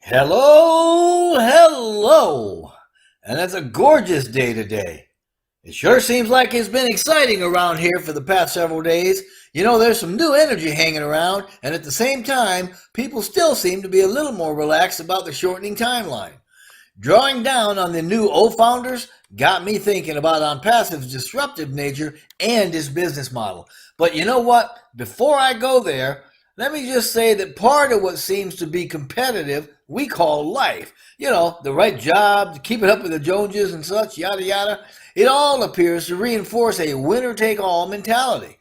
Hello, hello. And it's a gorgeous day today. It sure seems like it's been exciting around here for the past several days. There's some new energy hanging around, and at the same time, people still seem to be a little more relaxed about the shortening timeline. Drawing down on the new O founders got me thinking about Onpassive's disruptive nature and its business model. But you know what? Before I go there, let me just say that part of what seems to be competitive we call life. The right job, keeping up with the Joneses and such, yada yada. It all appears to reinforce a winner take all mentality.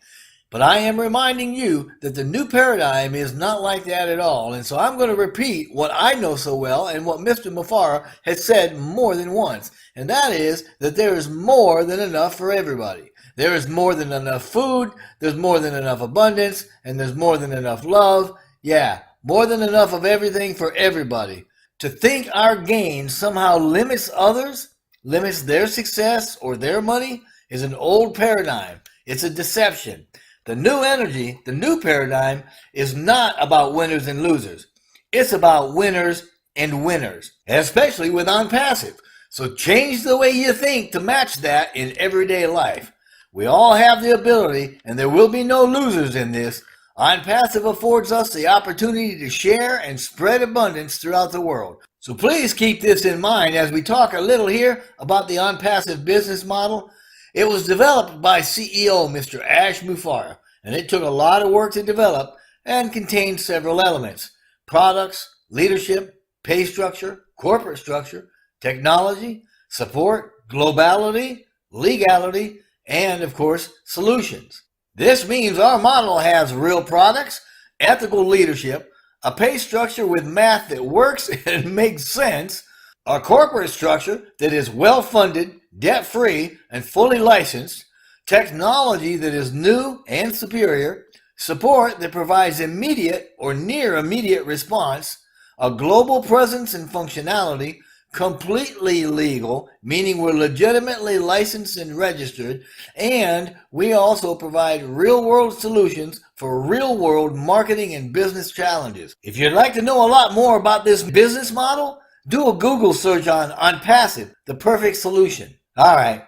But I am reminding you that the new paradigm is not like that at all. And so I'm going to repeat what I know so well and what Mr. Mufara has said more than once. And that is that there is more than enough for everybody. There is more than enough food, there's more than enough abundance, and there's more than enough love. Yeah, more than enough of everything for everybody. To think our gain somehow limits others, limits their success or their money, is an old paradigm. It's a deception. The new energy, the new paradigm, is not about winners and losers. It's about winners and winners, especially with Onpassive. So change the way you think to match that in everyday life. We all have the ability, and there will be no losers in this. Onpassive affords us the opportunity to share and spread abundance throughout the world. So please keep this in mind as we talk a little here about the Onpassive business model. It was developed by CEO Mr. Ash Mufara, and it took a lot of work to develop and contained several elements: products, leadership, pay structure, corporate structure, technology, support, globality, legality, and of course, solutions. This means our model has real products, ethical leadership, a pay structure with math that works and makes sense, a corporate structure that is well-funded, debt-free, and fully licensed, technology that is new and superior, support that provides immediate or near immediate response, a global presence and functionality, completely legal, meaning we're legitimately licensed and registered, and we also provide real-world solutions for real-world marketing and business challenges. If you'd like to know a lot more about this business model, do a Google search on Onpassive, the perfect solution. All right,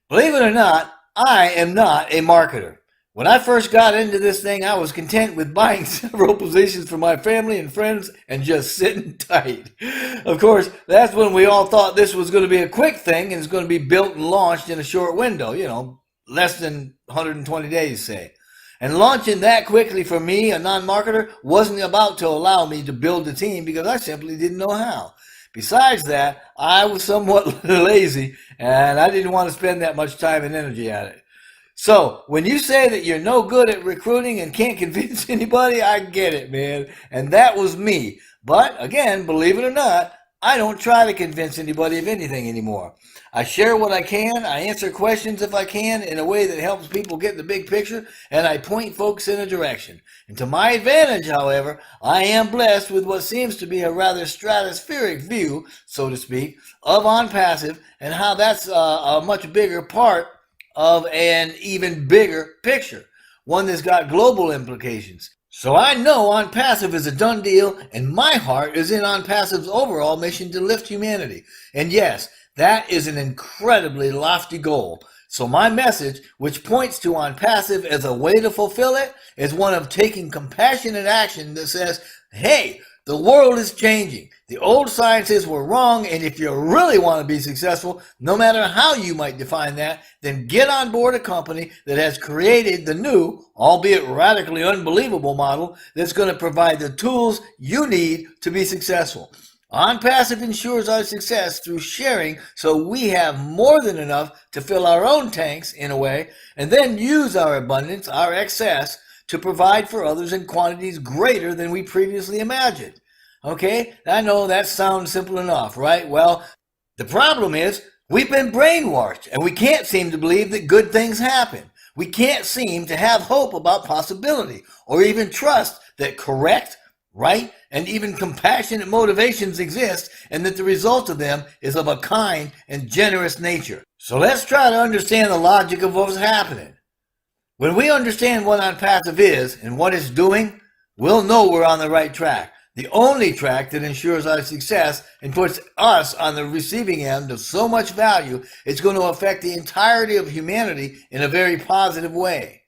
believe it or not, I am not a marketer. When I first got into this thing, I was content with buying several positions for my family and friends and just sitting tight. Of course, that's when we all thought this was going to be a quick thing and it's going to be built and launched in a short window, less than 120 days, say. And launching that quickly for me, a non-marketer, wasn't about to allow me to build a team because I simply didn't know how. Besides that, I was somewhat lazy and I didn't want to spend that much time and energy at it. So when you say that you're no good at recruiting and can't convince anybody, I get it, man. And that was me. But again, believe it or not, I don't try to convince anybody of anything anymore. I share what I can, I answer questions if I can in a way that helps people get the big picture, and I point folks in a direction. And to my advantage, however, I am blessed with what seems to be a rather stratospheric view, so to speak, of Onpassive and how that's a much bigger part of an even bigger picture, one that's got global implications. So I know Onpassive is a done deal, and my heart is in Onpassive's overall mission to lift humanity. And yes, that is an incredibly lofty goal. So my message, which points to Onpassive as a way to fulfill it, is one of taking compassionate action that says, hey, the world is changing. The old sciences were wrong, and if you really want to be successful, no matter how you might define that, then get on board a company that has created the new, albeit radically unbelievable model that's going to provide the tools you need to be successful. Onpassive ensures our success through sharing so we have more than enough to fill our own tanks in a way, and then use our abundance, our excess, to provide for others in quantities greater than we previously imagined. Okay, I know that sounds simple enough, right? Well, the problem is we've been brainwashed and we can't seem to believe that good things happen. We can't seem to have hope about possibility or even trust that correct, right, and even compassionate motivations exist and that the result of them is of a kind and generous nature. So let's try to understand the logic of what's happening. When we understand what Onpassive is and what it's doing, we'll know we're on the right track. The only track that ensures our success and puts us on the receiving end of so much value, it's going to affect the entirety of humanity in a very positive way.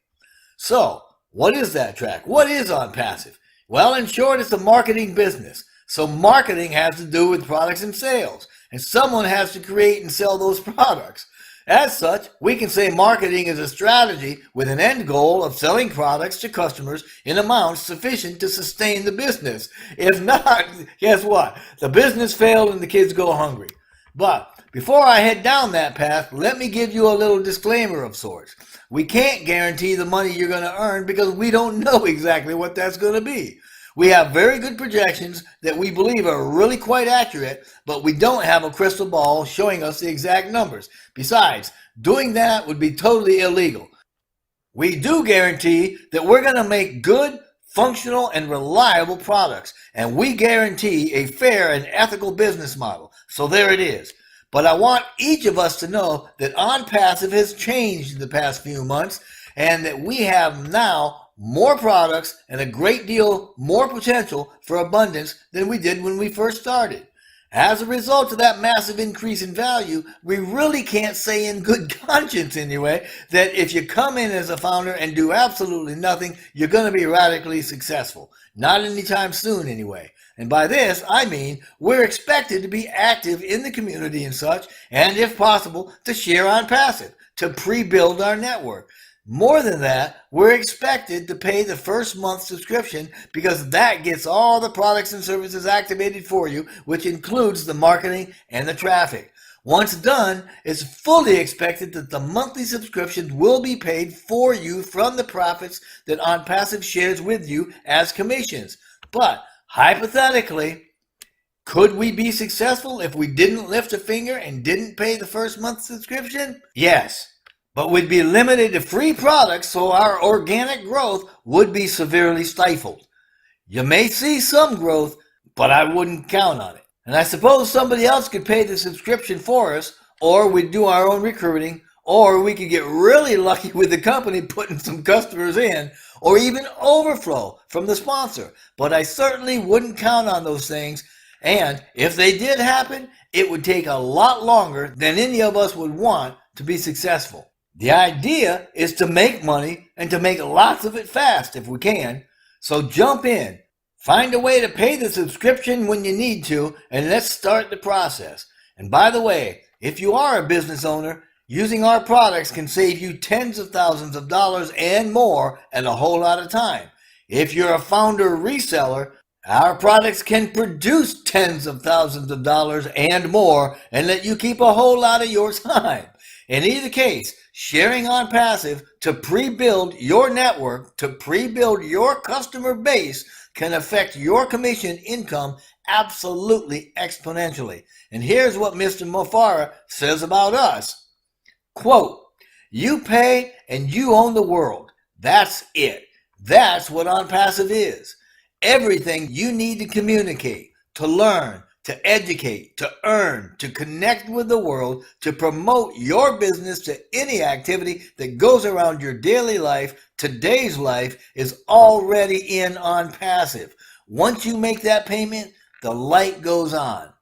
So, what is that track? What is Onpassive? Well, in short, it's a marketing business. So marketing has to do with products and sales, and someone has to create and sell those products. As such, we can say marketing is a strategy with an end goal of selling products to customers in amounts sufficient to sustain the business. If not, guess what? The business failed and the kids go hungry. But before I head down that path, let me give you a little disclaimer of sorts. We can't guarantee the money you're going to earn because we don't know exactly what that's going to be. We have very good projections that we believe are really quite accurate, but we don't have a crystal ball showing us the exact numbers. Besides, doing that would be totally illegal. We do guarantee that we're going to make good, functional, and reliable products, and we guarantee a fair and ethical business model. So there it is. But I want each of us to know that Onpassive has changed in the past few months, and that we have now more products and a great deal more potential for abundance than we did when we first started. As a result of that massive increase in value, we really can't say in good conscience anyway that if you come in as a founder and do absolutely nothing, you're going to be radically successful. Not anytime soon anyway. And by this, I mean we're expected to be active in the community and such, and if possible, to share Onpassive, to pre-build our network. More than that, we're expected to pay the first month subscription because that gets all the products and services activated for you, which includes the marketing and the traffic. Once done, it's fully expected that the monthly subscription will be paid for you from the profits that Onpassive shares with you as commissions. But hypothetically, could we be successful if we didn't lift a finger and didn't pay the first month subscription? Yes. But we'd be limited to free products, so our organic growth would be severely stifled. You may see some growth, but I wouldn't count on it. And I suppose somebody else could pay the subscription for us, or we'd do our own recruiting, or we could get really lucky with the company putting some customers in, or even overflow from the sponsor. But I certainly wouldn't count on those things, and if they did happen, it would take a lot longer than any of us would want to be successful. The idea is to make money and to make lots of it fast if we can. So jump in, find a way to pay the subscription when you need to, and let's start the process. And by the way, if you are a business owner, using our products can save you tens of thousands of dollars and more and a whole lot of time. If you're a founder reseller, our products can produce tens of thousands of dollars and more and let you keep a whole lot of your time. In either case, sharing Onpassive to pre-build your network, to pre-build your customer base can affect your commission income absolutely exponentially. And here's what Mr. Mofara says about us. Quote, "You pay and you own the world. That's it. That's what Onpassive is. Everything you need to communicate, to learn, to educate, to earn, to connect with the world, to promote your business to any activity that goes around your daily life, today's life, is already in Onpassive. Once you make that payment, the light goes on."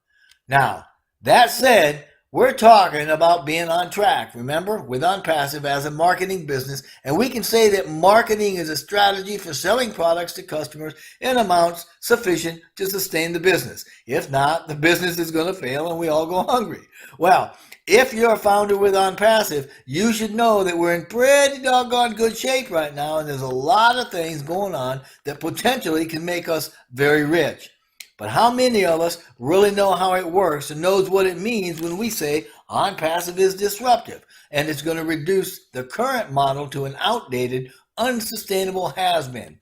Now, that said, we're talking about being on track, remember, with Onpassive as a marketing business, and we can say that marketing is a strategy for selling products to customers in amounts sufficient to sustain the business. If not, the business is going to fail and we all go hungry. Well, if you're a founder with Onpassive, you should know that we're in pretty doggone good shape right now, and there's a lot of things going on that potentially can make us very rich. But how many of us really know how it works and knows what it means when we say Onpassive is disruptive and it's going to reduce the current model to an outdated, unsustainable has-been?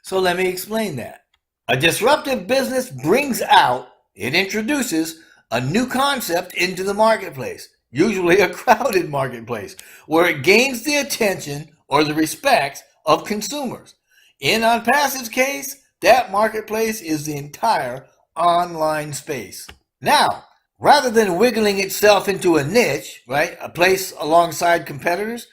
So let me explain that. A disruptive business brings out, it introduces a new concept into the marketplace, usually a crowded marketplace, where it gains the attention or the respect of consumers. In Onpassive's case, that marketplace is the entire online space. Now, rather than wiggling itself into a niche, right, a place alongside competitors,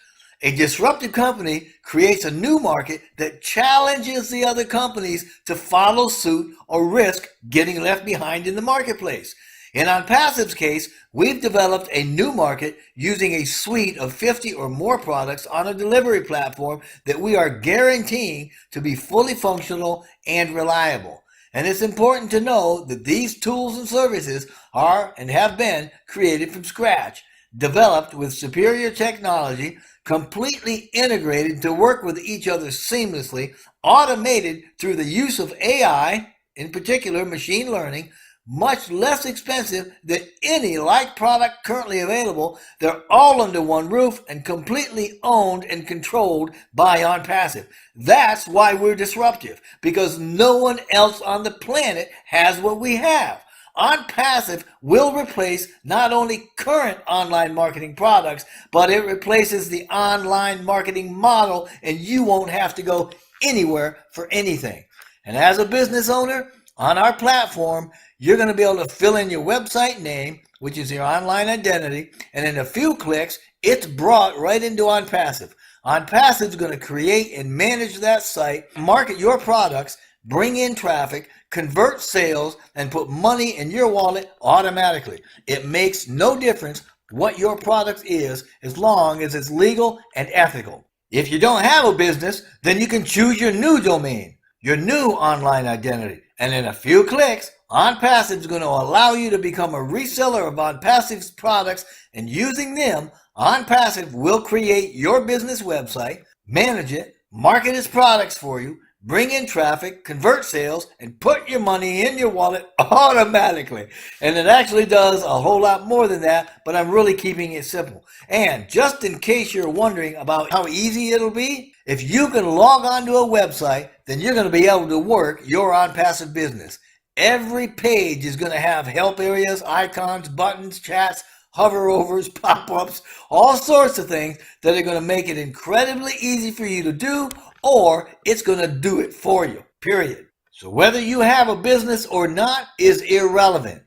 A disruptive company creates a new market that challenges the other companies to follow suit or risk getting left behind in the marketplace. In Onpassive's case, we've developed a new market using a suite of 50 or more products on a delivery platform that we are guaranteeing to be fully functional and reliable. And it's important to know that these tools and services are and have been created from scratch, developed with superior technology, completely integrated to work with each other seamlessly, automated through the use of AI, in particular machine learning, much less expensive than any like product currently available. They're all under one roof and completely owned and controlled by Onpassive. That's why we're disruptive, because no one else on the planet has what we have. Onpassive will replace not only current online marketing products, but it replaces the online marketing model, and you won't have to go anywhere for anything. And as a business owner, on our platform, you're going to be able to fill in your website name, which is your online identity, and in a few clicks, it's brought right into Onpassive. Onpassive is going to create and manage that site, market your products, bring in traffic, convert sales, and put money in your wallet automatically. It makes no difference what your product is as long as it's legal and ethical. If you don't have a business, then you can choose your new domain, your new online identity. And in a few clicks, Onpassive is going to allow you to become a reseller of Onpassive's products, and using them, Onpassive will create your business website, manage it, market its products for you, bring in traffic, convert sales, and put your money in your wallet automatically. And it actually does a whole lot more than that, but I'm really keeping it simple. And just in case you're wondering about how easy it'll be, if you can log onto a website, then you're going to be able to work your Onpassive business. Every page is going to have help areas, icons, buttons, chats, hover-overs, pop-ups, all sorts of things that are going to make it incredibly easy for you to do, or it's going to do it for you, period. So whether you have a business or not is irrelevant.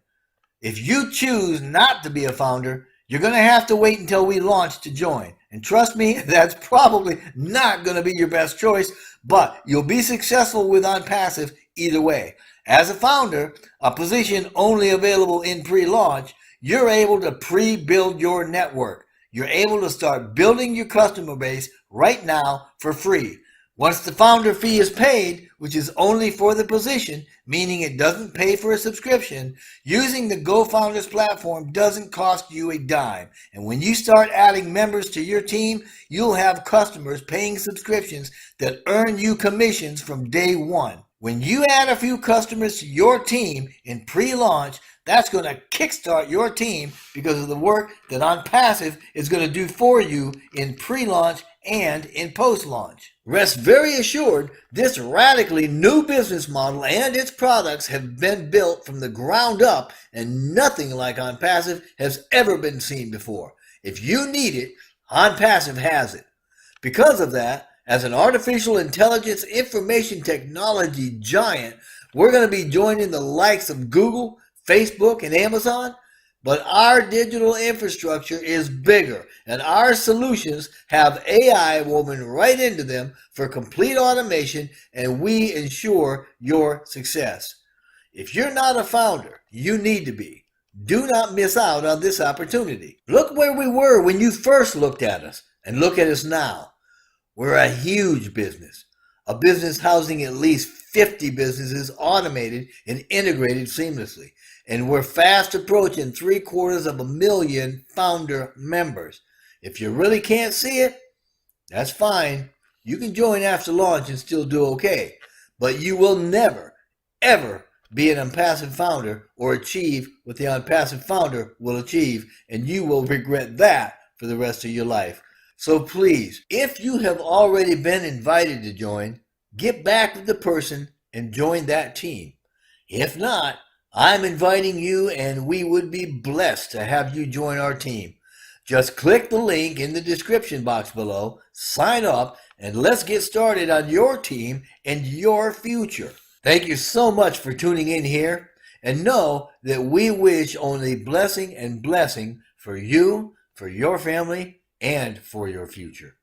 If you choose not to be a founder, you're going to have to wait until we launch to join. And trust me, that's probably not going to be your best choice, but you'll be successful with Onpassive either way. As a founder, a position only available in pre-launch, you're able to pre-build your network. You're able to start building your customer base right now for free. Once the founder fee is paid, which is only for the position, meaning it doesn't pay for a subscription, using the GoFounders platform doesn't cost you a dime. And when you start adding members to your team, you'll have customers paying subscriptions that earn you commissions from day one. When you add a few customers to your team in pre-launch, that's going to kickstart your team because of the work that Onpassive is going to do for you in pre-launch and in post-launch. Rest very assured, this radically new business model and its products have been built from the ground up, and nothing like Onpassive has ever been seen before. If you need it, Onpassive has it. Because of that, as an artificial intelligence information technology giant, we're going to be joining the likes of Google, Facebook, and Amazon, but our digital infrastructure is bigger, and our solutions have AI woven right into them for complete automation, and we ensure your success. If you're not a founder, you need to be. Do not miss out on this opportunity. Look where we were when you first looked at us, and look at us now. We're a huge business, a business housing at least 50 businesses automated and integrated seamlessly. And we're fast approaching 750,000 founder members. If you really can't see it, that's fine. You can join after launch and still do okay. But you will never, ever be an Onpassive founder or achieve what the Onpassive founder will achieve, and you will regret that for the rest of your life. So please, if you have already been invited to join, get back with the person and join that team. If not, I'm inviting you, and we would be blessed to have you join our team. Just click the link in the description box below, sign up, and let's get started on your team and your future. Thank you so much for tuning in here, and know that we wish only blessing and blessing for you, for your family, and for your future.